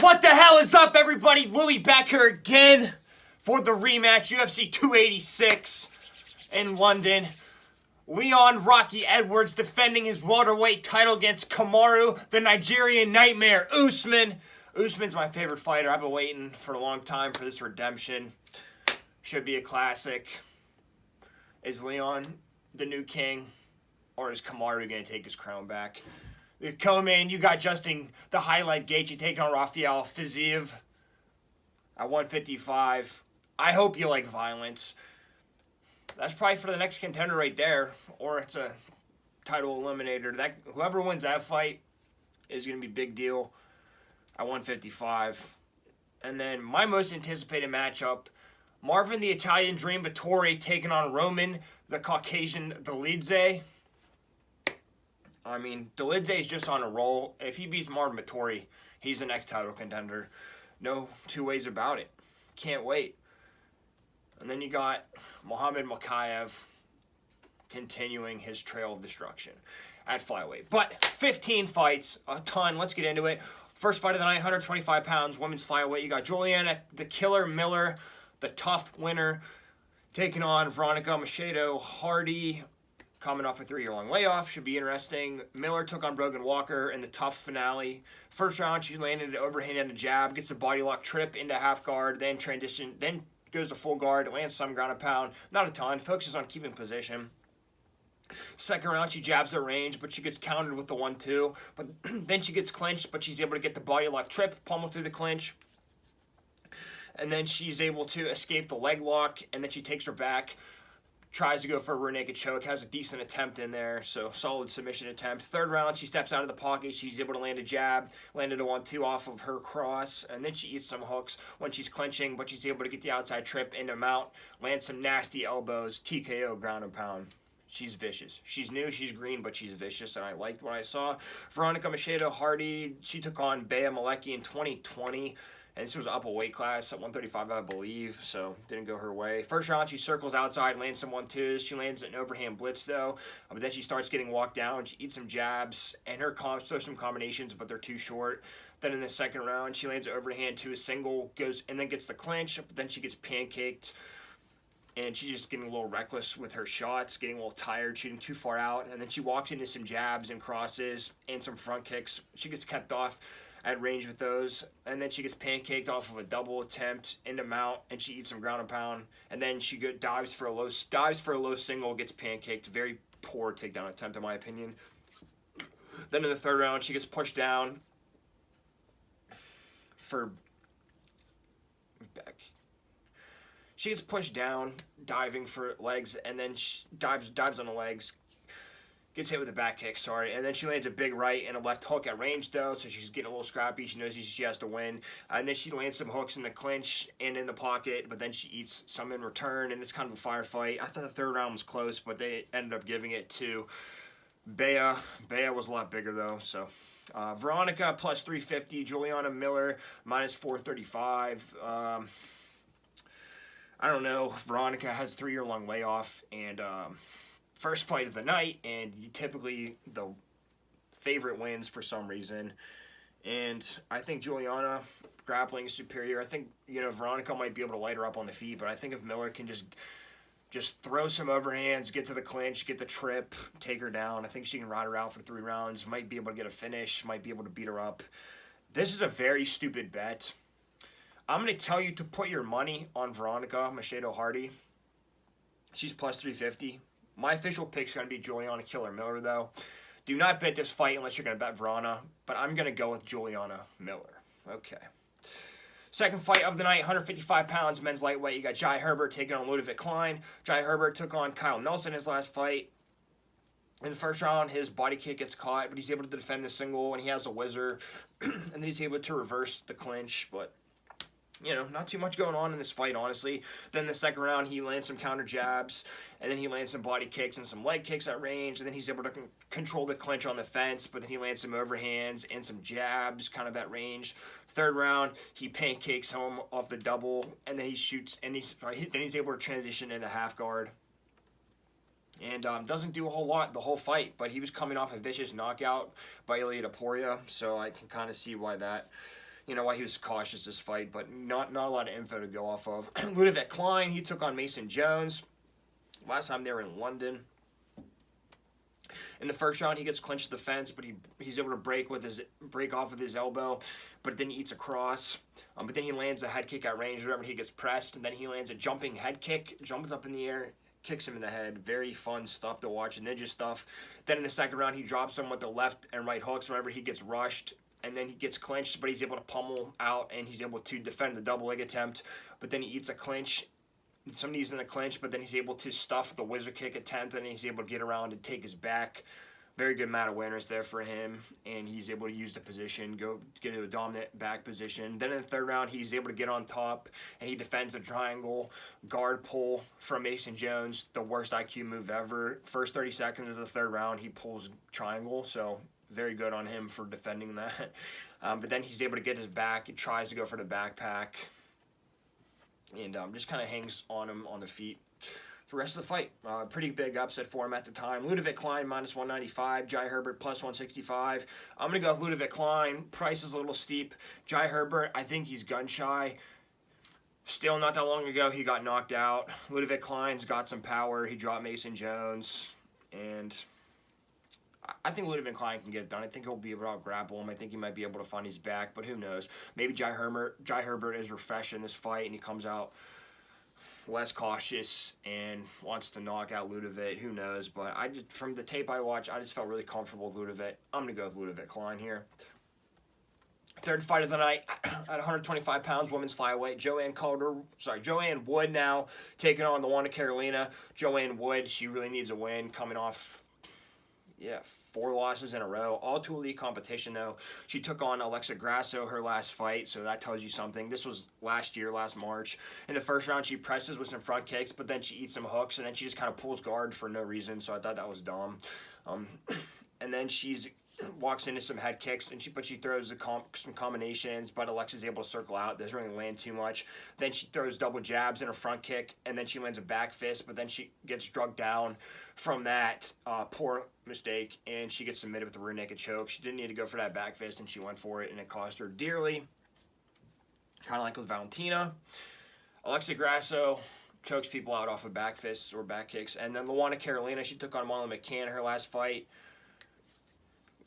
What the hell is up, everybody? Louis back here again for the rematch, UFC 286 in London. Leon Rocky Edwards defending his welterweight title against Kamaru, the Nigerian Nightmare, Usman. Usman's my favorite fighter. I've been waiting for a long time for this redemption. Should be a classic. Is Leon the new king, or is Kamaru going to take his crown back? The co-main, you got Justin, the highlight Gaethje taking on Rafael FIZIEV at 155. I hope you like violence. That's probably for the next contender right there, or it's a title eliminator. That whoever wins that fight is going to be a big deal at 155. And then my most anticipated matchup, Marvin the Italian Dream Vettori taking on Roman the Caucasian Dolidze. I mean, Dolidze is just on a roll. If he beats Marvin Vettori, he's the next title contender. No two ways about it. Can't wait. And then you got MOKAEV continuing his trail of destruction at flyweight. But 15 fights, a ton. Let's get into it. First fight of the night, 125 pounds, women's flyweight. You got Juliana, the Killer Miller, the tough winner, taking on Veronica MACEDO Hardy, coming off a 3-year-long layoff. Should be interesting. Miller took on Brogan Walker in the tough finale. First round, she landed an overhand and a jab, gets a body lock trip into half guard, then transition, then goes to full guard, lands some ground and pound. Not a ton, focuses on keeping position. Second round, she jabs at range, but she gets countered with the 1-2. But then she gets clinched, but she's able to get the body lock trip, pummel through the clinch. And then she's able to escape the leg lock, and then she takes her back. Tries to go for a rear naked choke, has a decent attempt in there, so solid submission attempt. Third round, she steps out of the pocket, she's able to land a jab, landed a 1-2 off of her cross, and then she eats some hooks when she's clinching, but she's able to get the outside trip into mount, land some nasty elbows, TKO ground and pound. She's vicious. She's new, she's green, but she's vicious, and I liked what I saw. Veronica MACEDO Hardy, she took on Bea Malecki in 2020. And this was up a weight class at 135, I believe, so didn't go her way. First round, she circles outside, lands some 1-2s. She lands an overhand blitz, though. But then she starts getting walked down. She eats some jabs, and her throws some combinations, but they're too short. Then in the second round, she lands an overhand to a single, goes and then gets the clinch. But then she gets pancaked, and she's just getting a little reckless with her shots, getting a little tired, shooting too far out. And then she walks into some jabs and crosses and some front kicks. She gets kept off at range with those, and then she gets pancaked off of a double attempt into mount, and she eats some ground and pound, and then she dives for a low single, gets pancaked. Very poor takedown attempt in my opinion. Then in the third round, she gets pushed down for back. She gets pushed down, diving for legs, and then she dives on the legs. Gets hit with a back kick, and then she lands a big right and a left hook at range, though, so she's getting a little scrappy. She knows she has to win. And then she lands some hooks in the clinch and in the pocket, but then she eats some in return, and it's kind of a firefight. I thought the third round was close, but they ended up giving it to Bea. Bea was a lot bigger, though, so... Veronica, plus 350. Juliana Miller, minus 435. I don't know. Veronica has a 3-year-long layoff, and... first fight of the night, and typically the favorite wins for some reason. And I think Juliana grappling is superior. I think, Veronica might be able to light her up on the feet, but I think if Miller can just throw some overhands, get to the clinch, get the trip, take her down, I think she can ride her out for 3 rounds, might be able to get a finish, might be able to beat her up. This is a very stupid bet. I'm going to tell you to put your money on Veronica MACEDO Hardy. She's plus 350. My official pick is going to be Juliana Killer Miller, though. Do not bet this fight unless you're going to bet Verona, but I'm going to go with Juliana Miller. Okay. Second fight of the night, 155 pounds, men's lightweight. You got Jai Herbert taking on Ludovic Klein. Jai Herbert took on Kyle Nelson his last fight. In the first round, his body kick gets caught, but he's able to defend the single, and he has a whizzer. And then he's able to reverse the clinch, but... not too much going on in this fight, honestly. Then the second round, he lands some counter jabs, and then he lands some body kicks and some leg kicks at range, and then he's able to control the clinch on the fence, but then he lands some overhands and some jabs kind of at range. Third round, he pancakes home off the double, and then he shoots, and then he's able to transition into half guard. And doesn't do a whole lot the whole fight, but he was coming off a vicious knockout by Ilia Topuria, so I can kind of see why that you know, why he was cautious this fight, but not a lot of info to go off of. Ludovic Klein, he took on Mason Jones. Last time they were in London. In the first round, he gets clinched to the fence, but he's able to break off with his elbow, but then he eats a cross. But then he lands a head kick at range, whatever. He gets pressed, and then he lands a jumping head kick, jumps up in the air, kicks him in the head. Very fun stuff to watch, ninja stuff. Then in the second round, he drops him with the left and right hooks. Whenever he gets rushed, and then he gets clinched, but he's able to pummel out, and he's able to defend the double leg attempt. But then he eats a clinch. Somebody's in the clinch, but then he's able to stuff the wizard kick attempt, and he's able to get around and take his back. Very good mat awareness there for him, and he's able to use the position, go get to a dominant back position. Then in the third round, he's able to get on top, and he defends a triangle guard pull from Mason Jones, the worst IQ move ever. First 30 seconds of the third round, he pulls triangle, so very good on him for defending that. But then he's able to get his back. He tries to go for the backpack, and just kind of hangs on him on the feet for the rest of the fight. Pretty big upset for him at the time. Ludovic Klein minus 195, Jai Herbert plus 165. I'm going to go with Ludovic Klein. Price is a little steep. Jai Herbert, I think he's gun shy. Still, not that long ago, he got knocked out. Ludovic Klein's got some power. He dropped Mason Jones, and I think Ludovic Klein can get it done. I think he'll be able to grapple him. I think he might be able to find his back, but who knows? Maybe Jai Herbert is refreshed in this fight, and he comes out less cautious and wants to knock out Ludovic. Who knows? But from the tape I watched, I just felt really comfortable with Ludovic. I'm going to go with Ludovic Klein here. Third fight of the night at 125 pounds, women's flyweight. Joanne Wood now taking on the Wanda Carolina. Joanne Wood, she really needs a win, coming off 4 losses in a row. All to elite competition, though. She took on Alexa Grasso her last fight, so that tells you something. This was last March. In the first round, she presses with some front kicks, but then she eats some hooks, and then she just kind of pulls guard for no reason, so I thought that was dumb. And then she's walks into some head kicks, and she throws some combinations, but Alexa's able to circle out. Doesn't really land too much. Then she throws double jabs and a front kick, and then she lands a back fist, but then she gets drugged down from that poor mistake, and she gets submitted with a rear naked choke. She didn't need to go for that back fist, and she went for it, and it cost her dearly. Kind of like with Valentina. Alexa Grasso chokes people out off of back fists or back kicks. And then Luana Carolina, she took on Marlon McCann her last fight.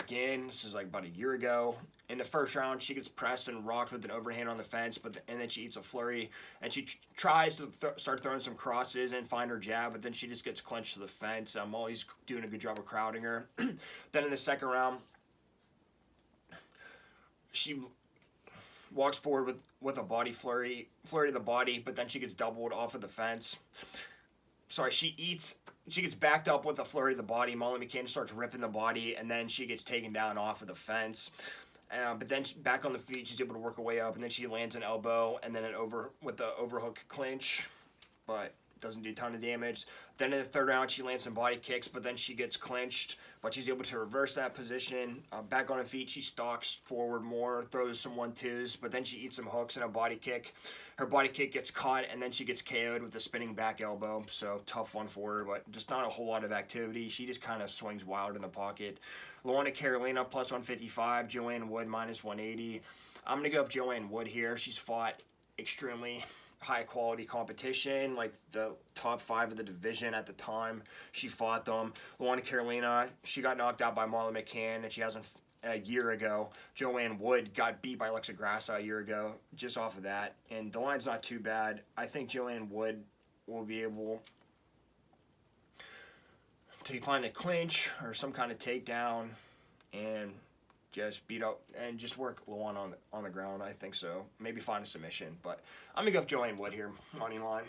Again, this is like about a year ago. In the first round, she gets pressed and rocked with an overhand on the fence, and then she eats a flurry, and she tries to start throwing some crosses and find her jab, but then she just gets clenched to the fence. Molly's doing a good job of crowding her. Then in the second round, she walks forward with a body flurry to the body, but then she gets doubled off of the fence. Sorry, she gets backed up with a flurry to the body. Molly McCann starts ripping the body, and then she gets taken down off of the fence. But then back on the feet, she's able to work her way up, and then she lands an elbow, and then with the overhook clinch, but doesn't do a ton of damage. Then in the third round, she lands some body kicks, but then she gets clinched, but she's able to reverse that position. Back on her feet, she stalks forward more, throws some 1-2s, but then she eats some hooks and a body kick. Her body kick gets caught, and then she gets KO'd with a spinning back elbow, so tough one for her, but just not a whole lot of activity. She just kind of swings wild in the pocket. Luana Carolina plus 155, Joanne Wood minus 180. I'm going to go with Joanne Wood here. She's fought extremely high quality competition, like the top 5 of the division at the time she fought them. Luana Carolina, she got knocked out by Marla McCann, and she hasn't a year ago. Joanne Wood got beat by Alexa Grasso a year ago, just off of that, and the line's not too bad. I think Joanne Wood will be able to find a clinch or some kind of takedown and just beat up and just work Luana on the ground. I think so. Maybe find a submission, but I'm gonna go with Joanne Wood here, money line.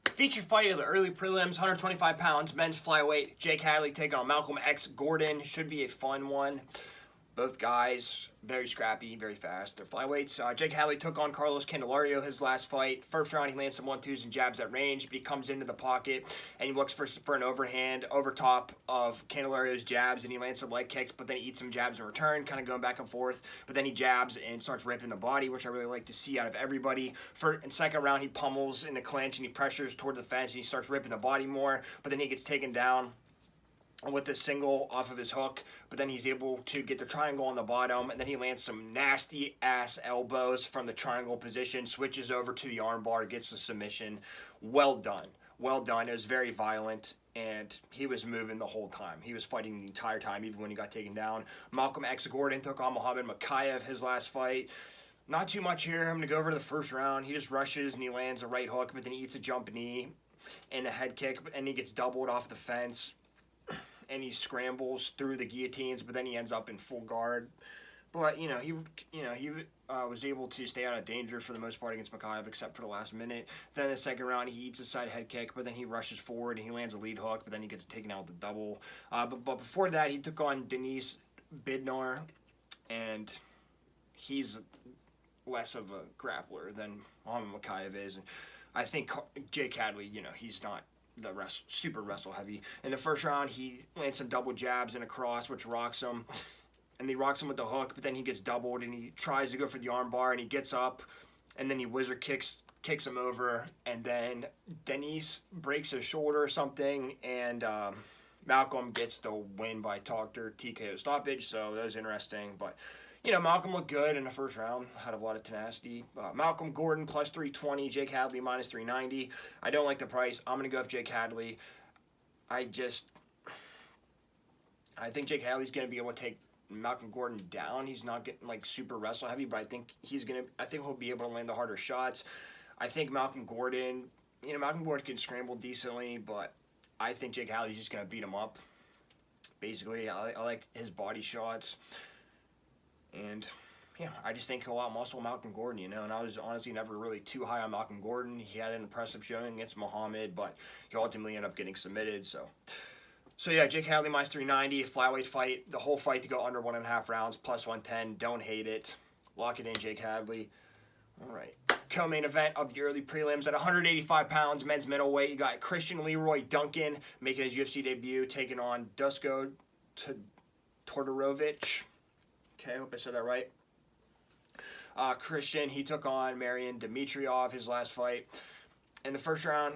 Featured fight of the early prelims, 125 pounds, men's flyweight. Jake Hadley taking on Malcolm X Gordon. Should be a fun one. Both guys, very scrappy, very fast. They're flyweights. Jake Hadley took on Carlos Candelario his last fight. First round, he lands some 1-2s and jabs at range, but he comes into the pocket, and he looks for an overhand over top of Candelario's jabs, and he lands some leg kicks, but then he eats some jabs in return, kind of going back and forth. But then he jabs and starts ripping the body, which I really like to see out of everybody. In second round, he pummels in the clinch, and he pressures toward the fence, and he starts ripping the body more, but then he gets taken down with the single off of his hook, but then he's able to get the triangle on the bottom, and then he lands some nasty ass elbows from the triangle position, switches over to the armbar, gets the submission. Well done. Well done. It was very violent, and he was moving the whole time. He was fighting the entire time, even when he got taken down. Malcolm X Gordon took on Muhammad Mokaev his last fight. Not too much here. I'm going to go over to the first round. He just rushes and he lands a right hook, but then he eats a jump knee and a head kick, and he gets doubled off the fence. And he scrambles through the guillotines, but then he ends up in full guard. But he was able to stay out of danger for the most part against MOKAEV, except for the last minute. Then in the second round, he eats a side head kick, but then he rushes forward and he lands a lead hook, but then he gets taken out with the double. But before that, he took on Denise Bidnar, and he's less of a grappler than Muhammad Mokaev is. And I think Jake Hadley, he's not the super wrestle heavy. In the first round, he lands some double jabs and a cross, which rocks him. And he rocks him with the hook, but then he gets doubled, and he tries to go for the arm bar, and he gets up, and then he wizard kicks him over, and then Denise breaks his shoulder or something, and Malcolm gets the win by Doctor TKO stoppage, so that was interesting. But Malcolm looked good in the first round, had a lot of tenacity. Malcolm Gordon plus 320, Jake Hadley minus 390. I don't like the price. I'm going to go with Jake Hadley. I think Jake Hadley's going to be able to take Malcolm Gordon down. He's not getting super wrestle heavy, but I think he'll be able to land the harder shots. I think Malcolm Gordon can scramble decently, but I think Jake Hadley's just going to beat him up. Basically, I like his body shots. And, I just think he'll outmuscle Malcolm Gordon, and I was honestly never really too high on Malcolm Gordon. He had an impressive showing against Muhammad, but he ultimately ended up getting submitted, so yeah, Jake Hadley minus 390, flyweight fight, the whole fight to go under 1.5 rounds, plus 110, don't hate it. Lock it in, Jake Hadley. All right. Co-main event of the early prelims at 185 pounds, men's middleweight. You got Christian Leroy Duncan making his UFC debut, taking on Dusko Todorovic. Okay, I hope I said that right. Christian, he took on Marian Dimitrov his last fight. In the first round,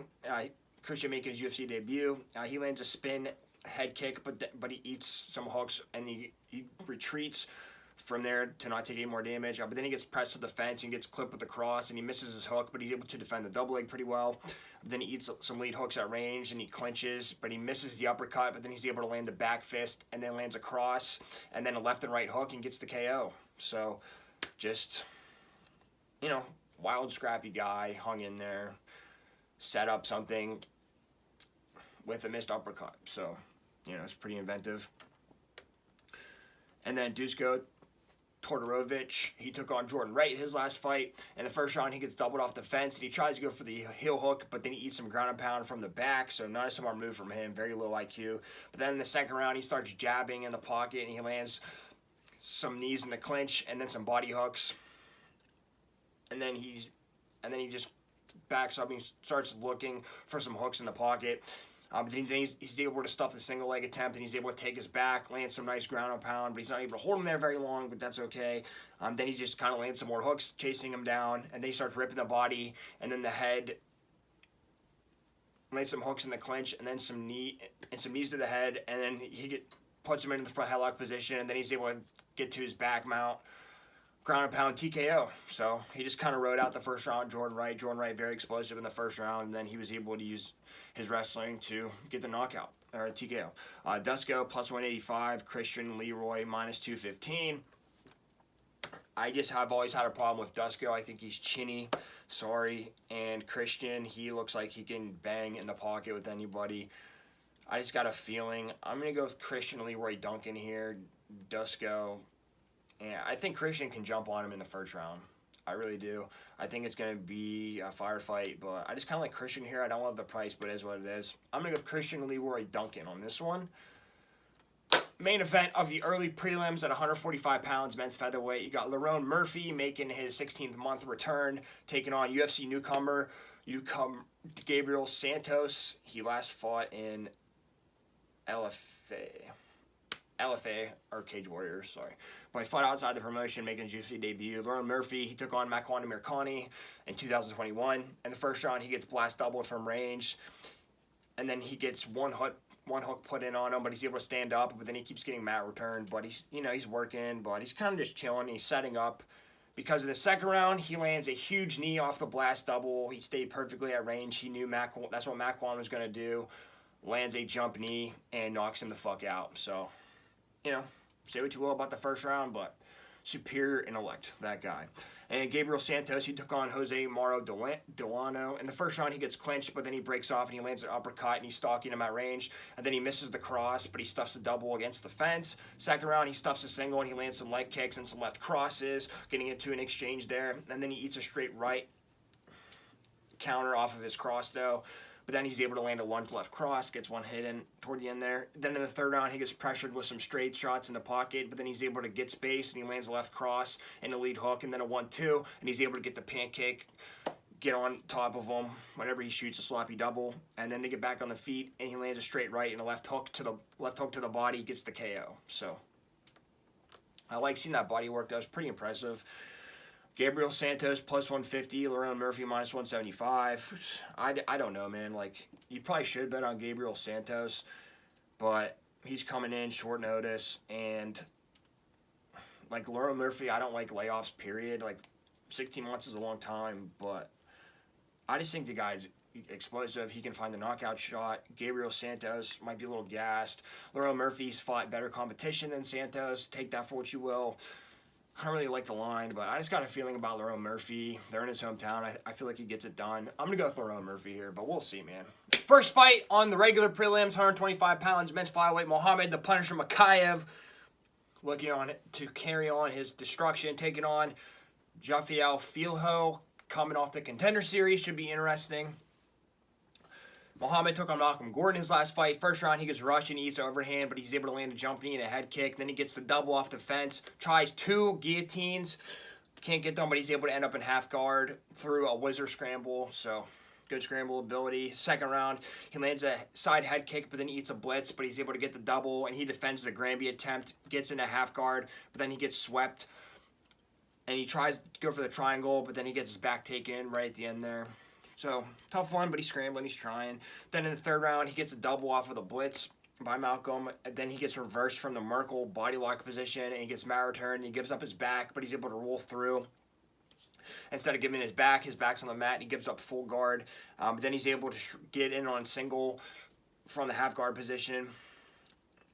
Christian making his UFC debut. He lands a spin head kick, but he eats some hooks, and he retreats from there to not take any more damage. But then he gets pressed to the fence and gets clipped with the cross, and he misses his hook, but he's able to defend the double leg pretty well. Then he eats some lead hooks at range, and he clinches, but he misses the uppercut, but then he's able to land the back fist, and then lands a cross, and then a left and right hook, and gets the KO. So, just, wild, scrappy guy, hung in there, set up something with a missed uppercut. So, it's pretty inventive. And then Dusko Todorovic, he took on Jordan Wright his last fight. In the first round, he gets doubled off the fence, and he tries to go for the heel hook, but then he eats some ground and pound from the back, so not a smart move from him, very low IQ. But then in the second round, he starts jabbing in the pocket, and he lands some knees in the clinch, and then some body hooks. And then he just backs up and he starts looking for some hooks in the pocket. But then he's able to stuff the single leg attempt, and he's able to take his back, land some nice ground and pound, but he's not able to hold him there very long, but that's okay. Then he just kind of lands some more hooks, chasing him down, and then he starts ripping the body, and then the head, lands some hooks in the clinch, and then some knees to the head, and then he puts him into the front headlock position, and then he's able to get to his back mount, ground and pound TKO. So he just kind of rode out the first round. Jordan Wright very explosive in the first round, and then he was able to use his wrestling to get the knockout, or TKO. Dusko plus 185, Christian Leroy minus 215. I've always had a problem with Dusko. I think he's chinny, and Christian, he looks like he can bang in the pocket with anybody. I just got a feeling. I'm going to go with Christian Leroy Duncan here, Dusko. And I think Christian can jump on him in the first round. I really do. I think it's going to be a firefight, but I just kind of like Christian here. I don't love the price, but it is what it is. I'm going to go with Christian Leroy Duncan on this one. Main event of the early prelims at 145 pounds, men's featherweight. You got Lerone Murphy making his 16th month return, taking on UFC newcomer Gabriel Santos. He last fought in LFA, or Cage Warriors, sorry. But he fought outside the promotion, making his UFC debut. Lerone Murphy, he took on AMIRKHANI in 2021. In the first round, he gets blast doubled from range. And then he gets one one hook put in on him, but he's able to stand up, but then he keeps getting mat returned. But he's, you know, he's working, but he's kind of just chilling. He's setting up. Because in the second round, he lands a huge knee off the blast double. He stayed perfectly at range. He knew that's what Makwan was going to do. Lands a jump knee and knocks him the fuck out. So, you know, say what you will about the first round, but superior intellect, that guy. And Gabriel Santos, he took on Jose Mauro Delano. In the first round, he gets clinched, but then he breaks off and he lands an uppercut and he's stalking him at range. And then he misses the cross, but he stuffs the double against the fence. Second round, he stuffs a single and he lands some leg kicks and some left crosses, getting into an exchange there. And then he eats a straight right counter off of his cross, though. But then he's able to land a lunge left cross, gets one hit in toward the end there. Then in the third round, he gets pressured with some straight shots in the pocket, but then he's able to get space, and he lands a left cross and a lead hook, and then a 1-2, and he's able to get the pancake, get on top of him whenever he shoots a sloppy double, and then they get back on the feet, and he lands a straight right and a left hook to the body, gets the KO. So I like seeing that body work. That was pretty impressive. Gabriel Santos plus 150, Lerone Murphy minus 175. I don't know, man. Like, you probably should bet on Gabriel Santos, but he's coming in short notice, and like Lerone Murphy, I don't like layoffs, period. Like, 16 months is a long time, but I just think the guy's explosive. He can find the knockout shot. Gabriel Santos might be a little gassed. Lerone Murphy's fought better competition than Santos. Take that for what you will. I don't really like the line, but I just got a feeling about Lerone Murphy. They're in his hometown. I feel like he gets it done. I'm going to go with Lerone Murphy here, but we'll see, man. First fight on the regular prelims, 125 pounds, men's flyweight, Mohammed the Punisher MOKAEV, looking on to carry on his destruction, taking on Jafiel FILHO, coming off the Contender Series. Should be interesting. Mohammed took on Malcolm Gordon his last fight. First round, he gets rushed and eats overhand, but he's able to land a jump knee and a head kick. Then he gets the double off the fence, tries 2 guillotines. Can't get them, but he's able to end up in half guard through a whizzer scramble. So, good scramble ability. Second round, he lands a side head kick, but then he eats a blitz, but he's able to get the double, and he defends the Granby attempt, gets into half guard, but then he gets swept. And he tries to go for the triangle, but then he gets his back taken right at the end there. So, tough one, but he's scrambling, he's trying. Then in the third round, he gets a double off of the blitz by Malcolm. And then he gets reversed from the Merkel body lock position, and he gets mat return, and he gives up his back, but he's able to roll through. Instead of giving his back's on the mat, and he gives up full guard. But then he's able to get in on single from the half guard position.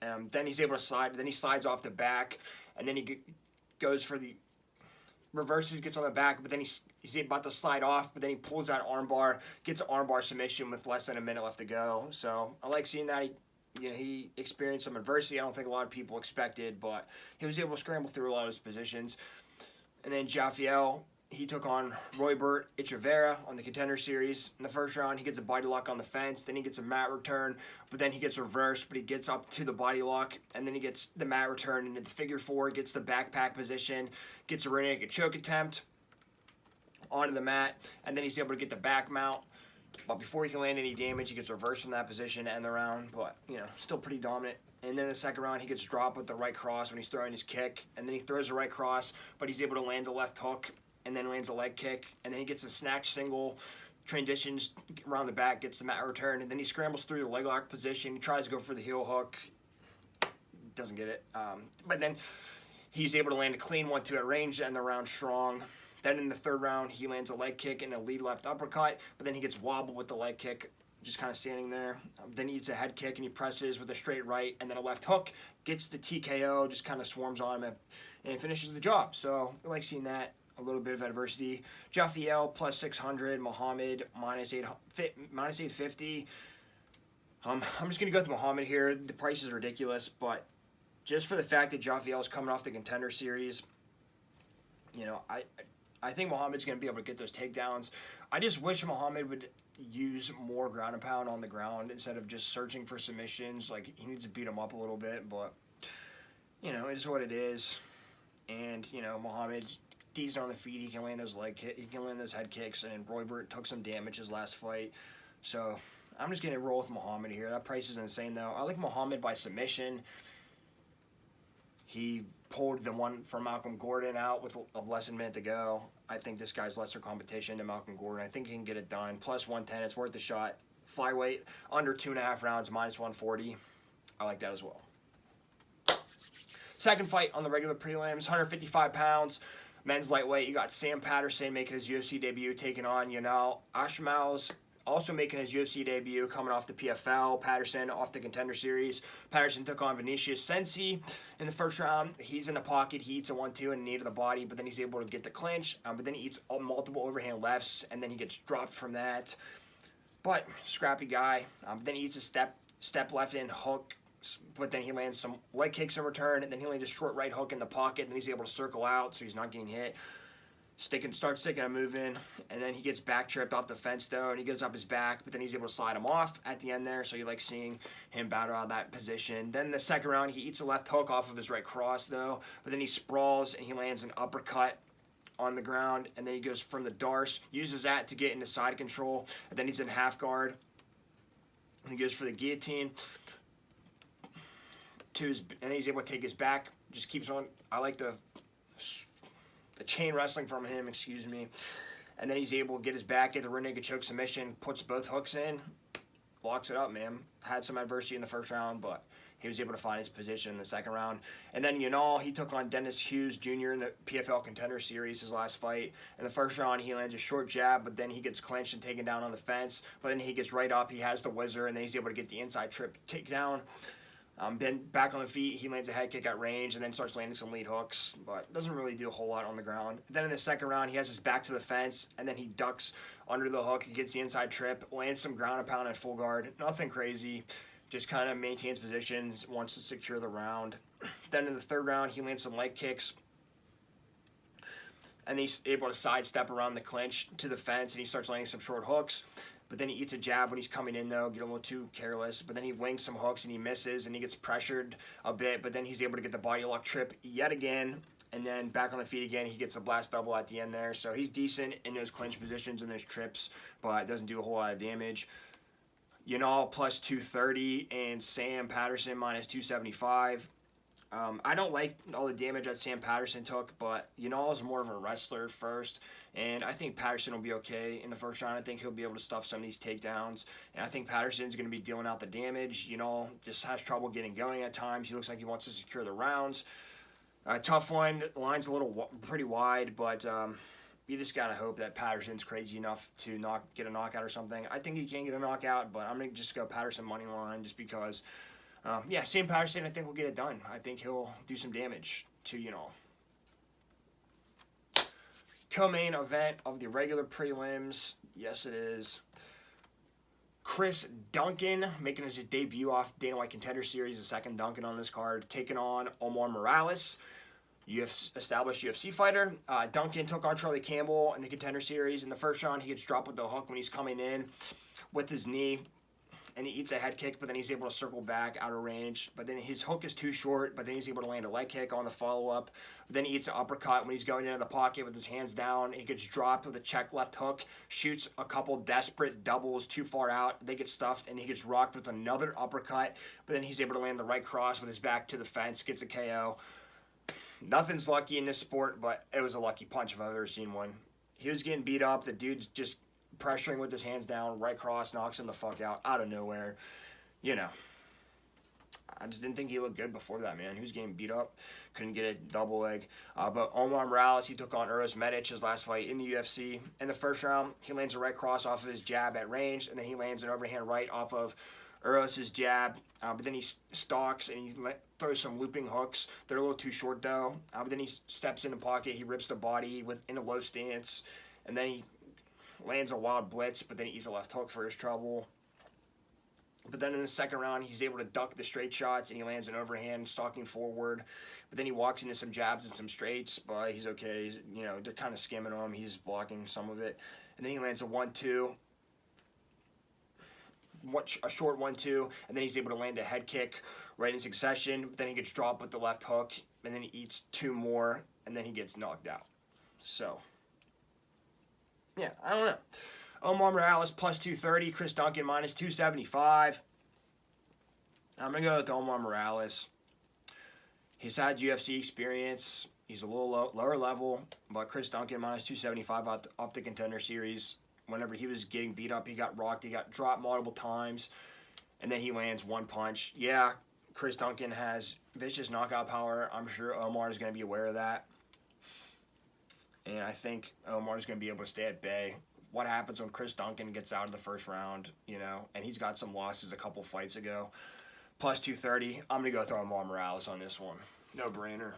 Then he's able to slide. Then he slides off the back, and then he goes for the reverses, gets on the back, but then he's about to slide off, but then he pulls out armbar, gets an armbar submission with less than a minute left to go. So I like seeing that. He experienced some adversity I don't think a lot of people expected, but he was able to scramble through a lot of his positions. And then Jafiel, he took on Roybert Echeverria on the Contender Series. In the first round, he gets a body lock on the fence. Then he gets a mat return, but then he gets reversed, but he gets up to the body lock, and then he gets the mat return into the figure 4, gets the backpack position, gets a rear naked choke attempt onto the mat, and then he's able to get the back mount. But before he can land any damage, he gets reversed from that position to end the round, but, still pretty dominant. And then in the second round, he gets dropped with the right cross when he's throwing his kick, and then he throws the right cross, but he's able to land the left hook, and then lands a leg kick, and then he gets a snatch single, transitions around the back, gets the mat return, and then he scrambles through the leg lock position. He tries to go for the heel hook, doesn't get it. But then he's able to land a clean 1-2 at range to end the round strong. Then in the third round, he lands a leg kick and a lead left uppercut, but then he gets wobbled with the leg kick, just kind of standing there. Then he eats a head kick, and he presses with a straight right, and then a left hook, gets the TKO, just kind of swarms on him, and finishes the job. So I like seeing that. A little bit of adversity. Jafiel plus 600, Mohammed minus 850. I'm just going to go with Mohammed here. The price is ridiculous, but just for the fact that Jafiel is coming off the Contender Series, I think Mohammed's going to be able to get those takedowns. I just wish Mohammed would use more ground and pound on the ground instead of just searching for submissions. Like, he needs to beat him up a little bit, but, it is what it is. And, Mohammed, decent on the feet. He can land those he can land those head kicks, and Roybert took some damage his last fight. So I'm just going to roll with Mohammed here. That price is insane, though. I like Mohammed by submission. He pulled the one from Malcolm Gordon out with less than a minute to go. I think this guy's lesser competition than Malcolm Gordon. I think he can get it done. Plus 110, it's worth the shot. Flyweight, under 2.5 rounds, minus 140. I like that as well. Second fight on the regular prelims, 155 pounds, men's lightweight. You got Sam Patterson making his UFC debut, taking on, ASHMOUZ, also making his UFC debut, coming off the PFL. Patterson off the Contender Series. Patterson took on Vinicius Sensi in the first round. He's in the pocket. He eats a 1-2 in the knee to the body, but then he's able to get the clinch. But then he eats multiple overhand lefts, and then he gets dropped from that. But scrappy guy. Then he eats a step left in hook, but then he lands some leg kicks in return, and then he lands a short right hook in the pocket, and then he's able to circle out, so he's not getting hit. Starts sticking and moving, and then he gets back tripped off the fence though, and he goes up his back, but then he's able to slide him off at the end there, so you like seeing him battle out of that position. Then the second round, he eats a left hook off of his right cross though, but then he sprawls and he lands an uppercut on the ground, and then he goes from the darce, uses that to get into side control, and then he's in half guard, and he goes for the guillotine, and then he's able to take his back, just keeps on. I like the chain wrestling from him, excuse me. And then he's able to get his back, get the rear naked choke submission, puts both hooks in, locks it up, man. Had some adversity in the first round, but he was able to find his position in the second round. And then he took on Dennis Hughes Jr. in the PFL Contender Series, his last fight. In the first round, he lands a short jab, but then he gets clinched and taken down on the fence. But then he gets right up, he has the whizzer, and then he's able to get the inside trip takedown. Then back on the feet, he lands a head kick at range and then starts landing some lead hooks, but doesn't really do a whole lot on the ground. Then in the second round, he has his back to the fence, and then he ducks under the hook. He gets the inside trip, lands some ground and pound at full guard. Nothing crazy, just kind of maintains positions, wants to secure the round. Then in the third round, he lands some leg kicks, and he's able to sidestep around the clinch to the fence, and he starts landing some short hooks. But then he eats a jab when he's coming in, though, get a little too careless. But then he wings some hooks and he misses and he gets pressured a bit. But then he's able to get the body lock trip yet again. And then back on the feet again, he gets a blast double at the end there. So he's decent in those clinch positions and those trips, but doesn't do a whole lot of damage. Plus 230 and Sam Patterson minus 275. I don't like all the damage that Sam Patterson took, but is more of a wrestler first, and I think Patterson will be okay in the first round. I think he'll be able to stuff some of these takedowns, and I think Patterson's going to be dealing out the damage. Just has trouble getting going at times. He looks like he wants to secure the rounds. Tough one. The line's a little pretty wide, but you just got to hope that Patterson's crazy enough to get a knockout or something. I think he can get a knockout, but I'm going to just go Patterson money line just because. Sam Patterson, I think, will get it done. I think he'll do some damage to, Co-main event of the regular prelims. Yes, it is. Chris Duncan making his debut off Dana White Contender Series, the second Duncan on this card, taking on Omar Morales, established UFC fighter. Duncan took on Charlie Campbell in the Contender Series. In the first round, he gets dropped with the hook when he's coming in with his knee. And he eats a head kick, but then he's able to circle back out of range. But then his hook is too short, but then he's able to land a leg kick on the follow-up. Then he eats an uppercut when he's going into the pocket with his hands down. He gets dropped with a check left hook, shoots a couple desperate doubles too far out. They get stuffed, and he gets rocked with another uppercut. But then he's able to land the right cross with his back to the fence, gets a KO. Nothing's lucky in this sport, but it was a lucky punch if I've ever seen one. He was getting beat up. The dude's just pressuring with his hands down, right cross, knocks him the fuck out of nowhere. I just didn't think he looked good before that, man. He was getting beat up, couldn't get a double leg. But Omar Morales, he took on Uros Medic, his last fight in the UFC. In the first round, he lands a right cross off of his jab at range, and then he lands an overhand right off of Uros' jab. But then he stalks and he throws some looping hooks. They're a little too short, though. But then he steps in the pocket, he rips the body in a low stance, and then he lands a wild blitz, but then he eats a left hook for his trouble. But then in the second round, he's able to duck the straight shots, and he lands an overhand, stalking forward. But then he walks into some jabs and some straights, but he's okay. They're kind of skimming him. He's blocking some of it. And then he lands a 1-2, a short 1-2, and then he's able to land a head kick right in succession. But then he gets dropped with the left hook, and then he eats two more, and then he gets knocked out. So yeah, I don't know. Omar Morales plus 230, Chris Duncan minus 275. I'm going to go with Omar Morales. He's had UFC experience. He's a little lower level, but Chris Duncan minus 275 off the Contender Series. Whenever he was getting beat up, he got rocked. He got dropped multiple times, and then he lands one punch. Yeah, Chris Duncan has vicious knockout power. I'm sure Omar is going to be aware of that. And I think Omar is going to be able to stay at bay. What happens when Chris Duncan gets out of the first round, you know, and he's got some losses a couple fights ago. Plus 230. I'm going to go throw Omar Morales on this one. No brainer.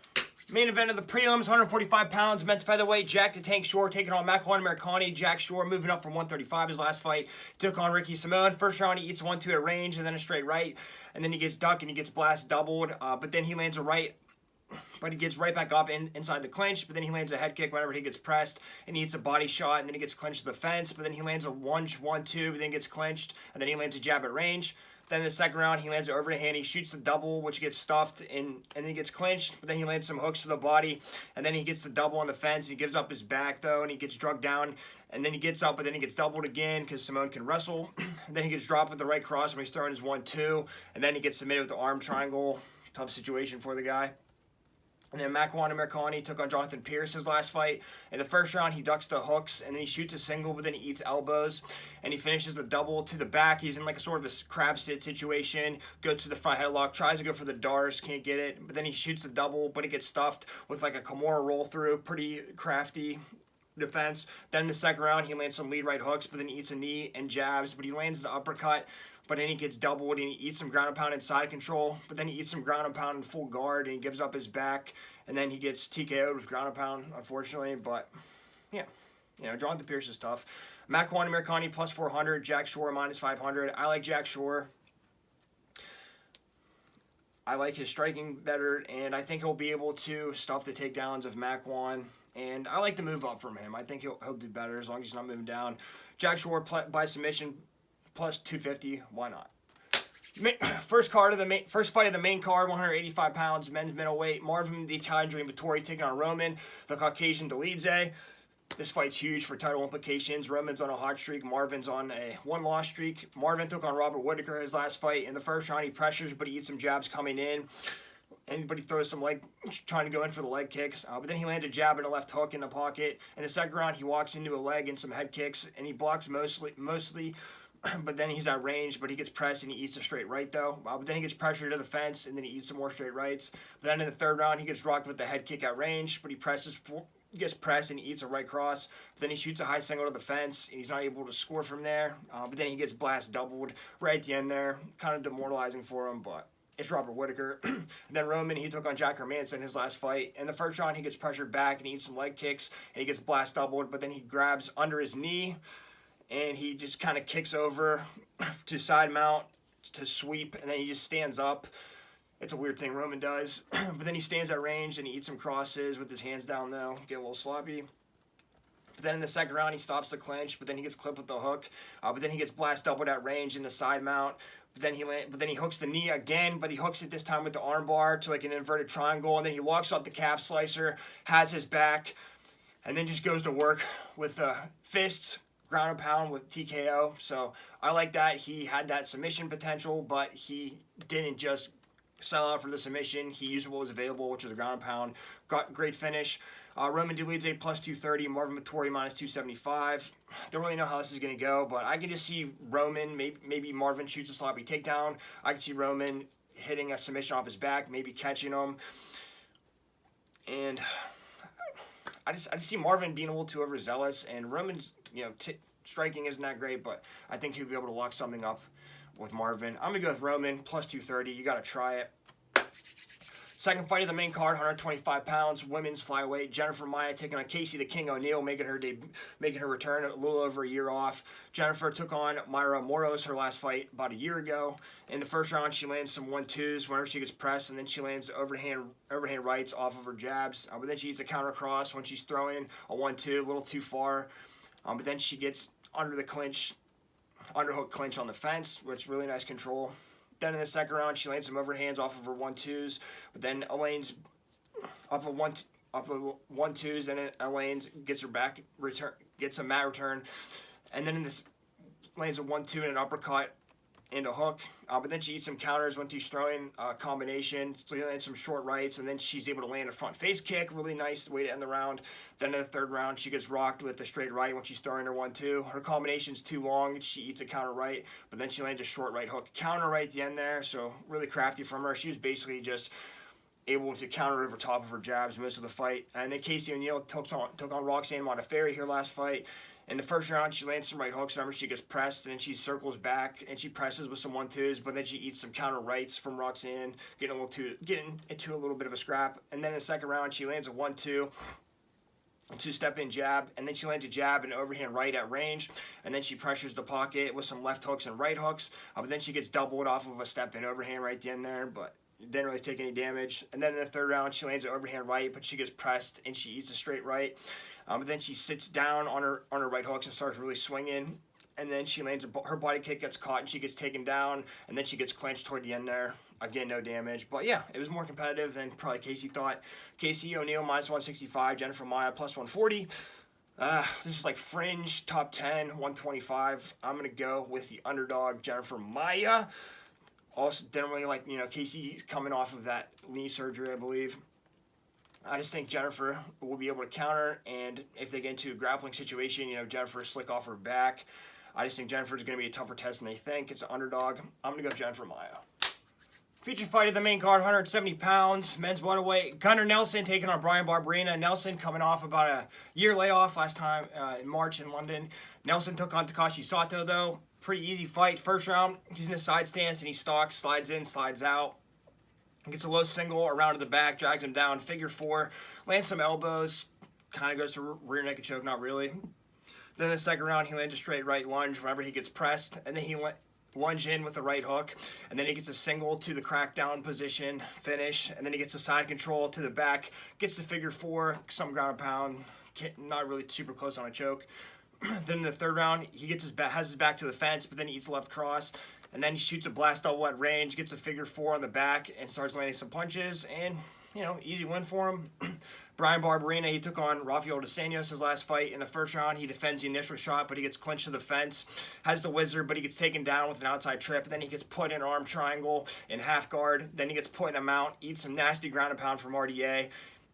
Main event of the prelims, 145 pounds, men's featherweight. Jack the Tank Shore taking on AMIRKHANI. Jack Shore moving up from 135 his last fight. Took on Ricky Simone. First round he eats 1-2 at range and then a straight right. And then he gets ducked and he gets blast doubled. But then he lands a right. But he gets right back up inside the clinch. But then he lands a head kick whenever he gets pressed. And he hits a body shot. And then he gets clinched to the fence. But then he lands a 1-2. But then gets clinched. And then he lands a jab at range. Then in the second round, he lands an overhand. He shoots the double, which gets stuffed, and then he gets clinched. But then he lands some hooks to the body, and then he gets the double on the fence. He gives up his back, though, and he gets drugged down. And then he gets up, but then he gets doubled again because Simone can wrestle. And then he gets dropped with the right cross when he's throwing his 1-2. And then he gets submitted with the arm triangle. Tough situation for the guy. And then AMIRKHANI took on Jonathan Pierce his last fight. In the first round, he ducks the hooks, and then he shoots a single, but then he eats elbows. And he finishes the double to the back. He's in like a sort of a crab sit situation. Goes to the front headlock, tries to go for the Dars, can't get it. But then he shoots the double, but it gets stuffed with like a Kimura roll through. Pretty crafty defense. Then in the second round, he lands some lead right hooks, but then he eats a knee and jabs. But he lands the uppercut. But then he gets doubled and he eats some ground and pound in side control. But then he eats some ground and pound in full guard and he gives up his back. And then he gets TKO'd with ground and pound, unfortunately. But, yeah, you know, Jonathan Pierce is tough. AMIRKHANI plus 400, Jack Shore minus 500. I like Jack Shore. I like his striking better, and I think he'll be able to stuff the takedowns of MACWAN. And I like the move up from him. I think he'll do better as long as he's not moving down. Jack Shore by submission. Plus 250, why not? First fight of the main card, 185 pounds, men's middleweight. Marvin the Italian Dream VETTORI taking on Roman, the Caucasian DOLIDZE. This fight's huge for title implications. Roman's on a hot streak. Marvin's on a one-loss streak. Marvin took on Robert Whittaker his last fight. In the first round, he pressures, but he eats some jabs coming in. Anybody throws some leg, trying to go in for the leg kicks. But then he lands a jab and a left hook in the pocket. In the second round, he walks into a leg and some head kicks, and he blocks mostly. But then he's at range, but he gets pressed and he eats a straight right, though. But then he gets pressured to the fence, and then he eats some more straight rights. But then in the third round, he gets rocked with the head kick at range, but he gets pressed and he eats a right cross. But then he shoots a high single to the fence, and he's not able to score from there. But then he gets blast doubled right at the end there. Kind of demoralizing for him, but it's Robert Whittaker. And then Roman, he took on Jack Hermanson his last fight. In the first round, he gets pressured back and he eats some leg kicks, and he gets blast doubled, but then he grabs under his knee, and he just kind of kicks over to side mount to sweep, and then he just stands up. It's a weird thing Roman does. But then he stands at range, and he eats some crosses with his hands down, though. Get a little sloppy. But then in the second round, he stops the clinch, but then he gets clipped with the hook. But then he gets blast doubled at range in the side mount. But then he hooks the knee again, but he hooks it this time with the arm bar to like an inverted triangle, and then he locks up the calf slicer, has his back, and then just goes to work with the fists, ground and pound with TKO. So I like that. He had that submission potential, but he didn't just sell out for the submission. He used what was available, which was a ground and pound. Got great finish. Roman DOLIDZE plus 230, Marvin VETTORI minus 275. Don't really know how this is going to go, but I can just see Roman, maybe Marvin shoots a sloppy takedown. I can see Roman hitting a submission off his back, maybe catching him. And I just see Marvin being a little too overzealous, and Roman's, you know, striking isn't that great, but I think he'll be able to lock something up with Marvin. I'm going to go with Roman, plus 230. You got to try it. Second fight of the main card, 125 pounds, women's flyweight. Jennifer Maia taking on Casey the King O'Neill, making her return a little over a year off. Jennifer took on Mayra Moros her last fight about a year ago. In the first round, she lands some 1-2s whenever she gets pressed, and then she lands overhand rights off of her jabs. But then she eats a counter cross when she's throwing a 1-2, a little too far. But then she gets under the clinch, underhook clinch on the fence, which is really nice control. Then in the second round, she lands some overhands off of her 1-2s, but then Elaine's off of 1-2s, and then Elaine's gets her back return, gets a mat return, and then in this lands a 1-2 and an uppercut and a hook, but then she eats some counters when she's throwing a combination, so she lands some short rights, and then she's able to land a front face kick, really nice way to end the round. Then in the third round, she gets rocked with a straight right when she's throwing her 1-2. Her combination's too long, she eats a counter right, but then she lands a short right hook, counter right at the end there, so really crafty from her. She was basically just able to counter over top of her jabs most of the fight. And then Casey O'Neill took on Roxanne Modafferi here last fight. In the first round, she lands some right hooks. Remember, she gets pressed, and then she circles back, and she presses with some 1-2s, but then she eats some counter rights from Roxanne, getting into a little bit of a scrap. And then in the second round, she lands a 1-2, a two-step-in jab, and then she lands a jab and overhand right at range, and then she pressures the pocket with some left hooks and right hooks, but then she gets doubled off of a step-in overhand right at the end there, but didn't really take any damage. And then in the third round, she lands an overhand right, but she gets pressed, and she eats a straight right. But then she sits down on her right hooks and starts really swinging. And then she lands her body kick gets caught, and she gets taken down. And then she gets clinched toward the end there. Again, no damage. But yeah, it was more competitive than probably Casey thought. Casey O'Neill minus 165, Jennifer Maia plus 140. This is like fringe top 10, 125. I'm gonna go with the underdog Jennifer Maia. Also, didn't really like, Casey coming off of that knee surgery, I believe. I just think Jennifer will be able to counter, and if they get into a grappling situation, Jennifer slick off her back. I just think Jennifer's going to be a tougher test than they think. It's an underdog. I'm going to go Jennifer Maia. Featured fight of the main card, 170 pounds, men's welterweight. Gunnar Nelson taking on Bryan Barberena. Nelson coming off about a year layoff last time in March in London. Nelson took on Takashi Sato, though. Pretty easy fight. First round, he's in a side stance, and he stalks, slides in, slides out. Gets a low single around to the back, drags him down, figure four, lands some elbows, kind of goes to rear naked choke, not really. Then in the second round, he lands a straight right lunge whenever he gets pressed, and then he lunge in with the right hook, and then he gets a single to the crackdown position, finish, and then he gets a side control to the back, gets the figure four, some ground and pound, not really super close on a choke. Then in the third round, he has his back to the fence, but then he eats a left cross. And then he shoots a blast double at range, gets a figure four on the back, and starts landing some punches. And, easy win for him. Bryan Barberena, he took on Rafael dos Anjos his last fight. In the first round, he defends the initial shot, but he gets clinched to the fence. Has the wizard, but he gets taken down with an outside trip. And then he gets put in an arm triangle in half guard. Then he gets put in a mount, eats some nasty ground and pound from RDA.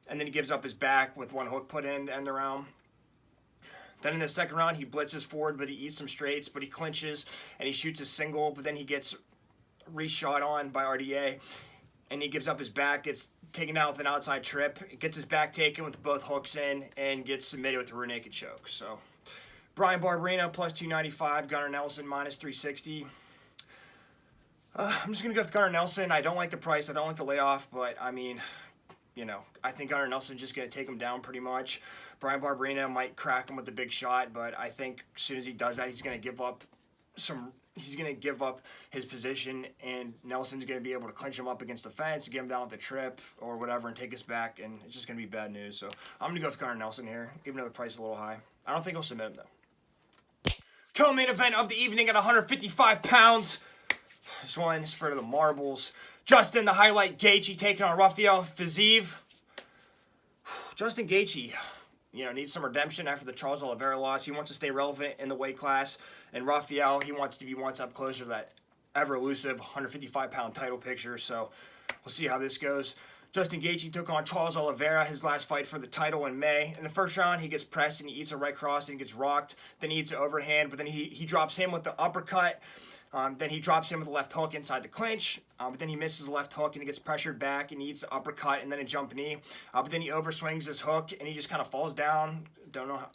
And then he gives up his back with one hook put in to end the round. Then in the second round, he blitzes forward, but he eats some straights, but he clinches, and he shoots a single, but then he gets reshot on by RDA, and he gives up his back, gets taken down with an outside trip, gets his back taken with both hooks in, and gets submitted with a rear naked choke. So, Bryan Barberena, plus 295, Gunnar Nelson, minus 360. I'm just going to go with Gunnar Nelson. I don't like the price, I don't like the layoff, but, I mean, I think Gunnar Nelson's just going to take him down pretty much. Bryan Barberena might crack him with the big shot, but I think as soon as he does that, he's going to give up his position, and Nelson's going to be able to clinch him up against the fence, get him down with the trip or whatever, and take us back, and it's just going to be bad news. So I'm going to go with Gunnar Nelson here, even though the price is a little high. I don't think he'll submit him, though. Co-main event of the evening at 155 pounds. This one is for the marbles. Justin, the highlight, Gaethje taking on Rafael FIZIEV. Justin Gaethje, needs some redemption after the Charles Oliveira loss. He wants to stay relevant in the weight class. And Rafael, he wants to be one step closer to that ever-elusive 155-pound title picture. So we'll see how this goes. Justin Gaethje took on Charles Oliveira, his last fight for the title in May. In the first round, he gets pressed and he eats a right cross and he gets rocked. Then he eats an overhand, but then he drops him with the uppercut. Then he drops him with a left hook inside the clinch, but then he misses the left hook and he gets pressured back and he eats an uppercut and then a jump knee. But then he overswings his hook and he just kind of falls down. Don't know how,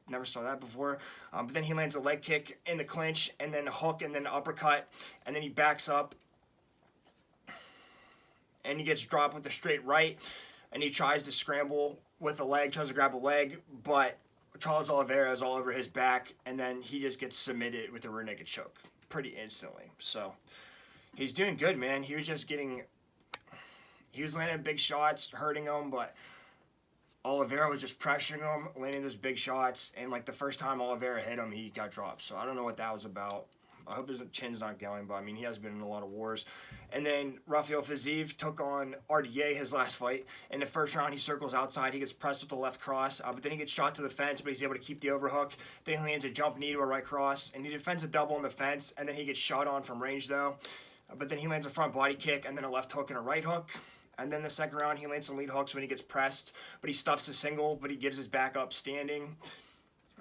never saw that before. But then he lands a leg kick in the clinch and then a hook and then an uppercut, and then he backs up and he gets dropped with a straight right, and he tries to scramble with a leg, tries to grab a leg, but Charles Oliveira is all over his back, and then he just gets submitted with a rear naked choke pretty instantly. So he's doing good, man. He was landing big shots, hurting him, but Oliveira was just pressuring him, landing those big shots, and like the first time Oliveira hit him, he got dropped. So I don't know what that was about, I hope his chin's not going, but I mean, he has been in a lot of wars. And then Rafael FIZIEV took on RDA his last fight. In the first round, he circles outside. He gets pressed with the left cross, but then he gets shot to the fence, but he's able to keep the overhook. Then he lands a jump knee to a right cross, and he defends a double on the fence, and then he gets shot on from range, though. But then he lands a front body kick, and then a left hook and a right hook. And then the second round, he lands some lead hooks when he gets pressed, but he stuffs a single, but he gives his back up standing.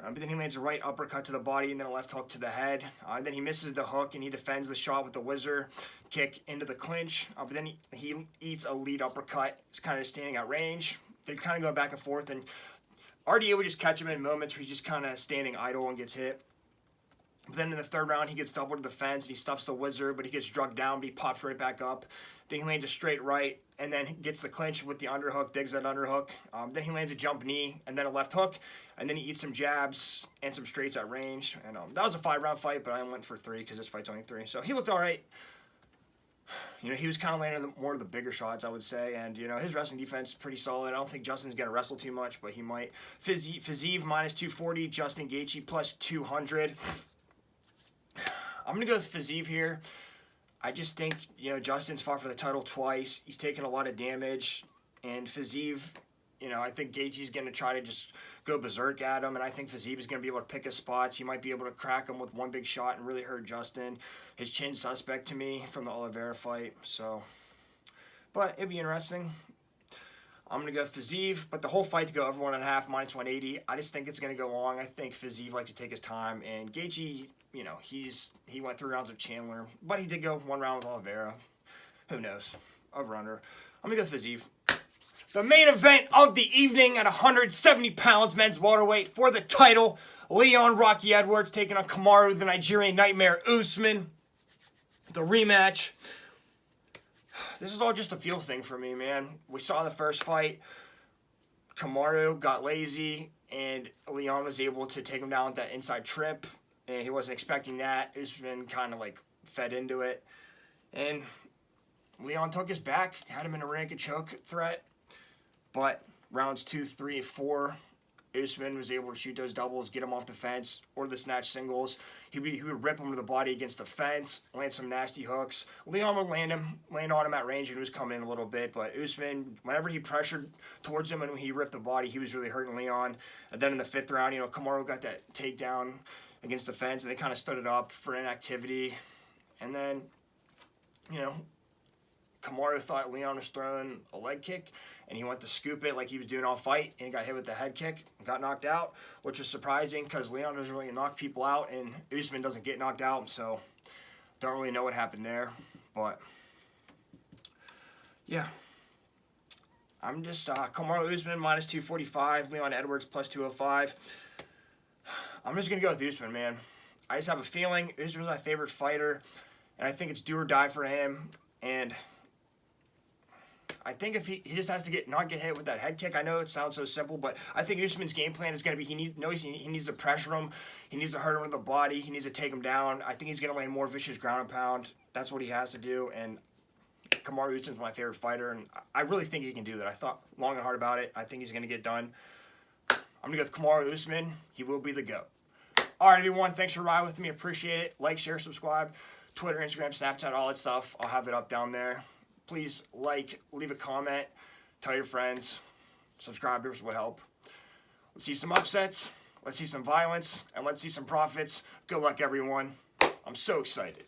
But then he lands a right uppercut to the body and then a left hook to the head. Then he misses the hook and he defends the shot with the whizzer kick into the clinch. But then he eats a lead uppercut. He's kind of standing at range. They kind of go back and forth, and RDA would just catch him in moments where he's just kind of standing idle and gets hit. But then in the third round, he gets doubled to the fence and he stuffs the whizzer, but he gets drugged down, but he pops right back up. Then he lands a straight right and then gets the clinch with the underhook, digs that underhook. Then he lands a jump knee and then a left hook, and then he eats some jabs and some straights at range. And that was a 5-round fight, but I went for 3 because this fight's only 3. So he looked all right. You know, he was kind of landing more of the bigger shots, I would say. And, you know, his wrestling defense is pretty solid. I don't think Justin's going to wrestle too much, but he might. FIZIEV minus 240, Justin Gaethje plus 200. I'm going to go with FIZIEV here. I just think, you know, Justin's fought for the title twice. He's taken a lot of damage. And FIZIEV, you know, I think Gaethje's going to try to just go berserk at him. And I think FIZIEV is going to be able to pick his spots. He might be able to crack him with one big shot and really hurt Justin. His chin's suspect to me from the Oliveira fight. So, but it'd be interesting. I'm going to go FIZIEV, but the whole fight to go over 1.5, minus 180. I just think it's going to go long. I think FIZIEV likes to take his time. And Gaethje, you know, he went 3 rounds with Chandler, but he did go 1 round with Oliveira. Who knows? Over under. I'm going to go FIZIEV. The main event of the evening at 170 pounds, men's welterweight for the title. Leon Rocky Edwards taking on Kamaru, the Nigerian Nightmare Usman. The rematch. This is all just a feel thing for me, man. We saw the first fight. Kamaru got lazy, and Leon was able to take him down with that inside trip, and he wasn't expecting that. Usman kind of, like, fed into it. And Leon took his back, had him in a rear naked choke threat. But rounds 2, 3, 4, Usman was able to shoot those doubles, get him off the fence, or the snatch singles. He would rip him to the body against the fence, land some nasty hooks. Leon would land on him at range, and he was coming in a little bit. But Usman, whenever he pressured towards him and when he ripped the body, he was really hurting Leon. And then in the 5th round, you know, Kamaru got that takedown against the fence, and they kind of stood it up for inactivity. And then, you know, Kamaru thought Leon was throwing a leg kick, and he went to scoop it like he was doing all fight, and he got hit with the head kick and got knocked out, which was surprising because Leon doesn't really knock people out, and Usman doesn't get knocked out, so don't really know what happened there. But, yeah. I'm just, Kamaru Usman minus 245, Leon Edwards plus 205. I'm just going to go with Usman, man. I just have a feeling Usman's my favorite fighter, and I think it's do or die for him, and I think if he just has to not get hit with that head kick. I know it sounds so simple, but I think Usman's game plan is going to be he needs to pressure him. He needs to hurt him with the body. He needs to take him down. I think he's going to land more vicious ground and pound. That's what he has to do, and Kamaru Usman's my favorite fighter, and I really think he can do that. I thought long and hard about it. I think he's going to get done. I'm going to go with Kamaru Usman. He will be the GOAT. All right, everyone. Thanks for riding with me. Appreciate it. Like, share, subscribe. Twitter, Instagram, Snapchat, all that stuff. I'll have it up down there. Please like, leave a comment, tell your friends, subscribers would help. Let's see some upsets, let's see some violence, and let's see some profits. Good luck, everyone. I'm so excited.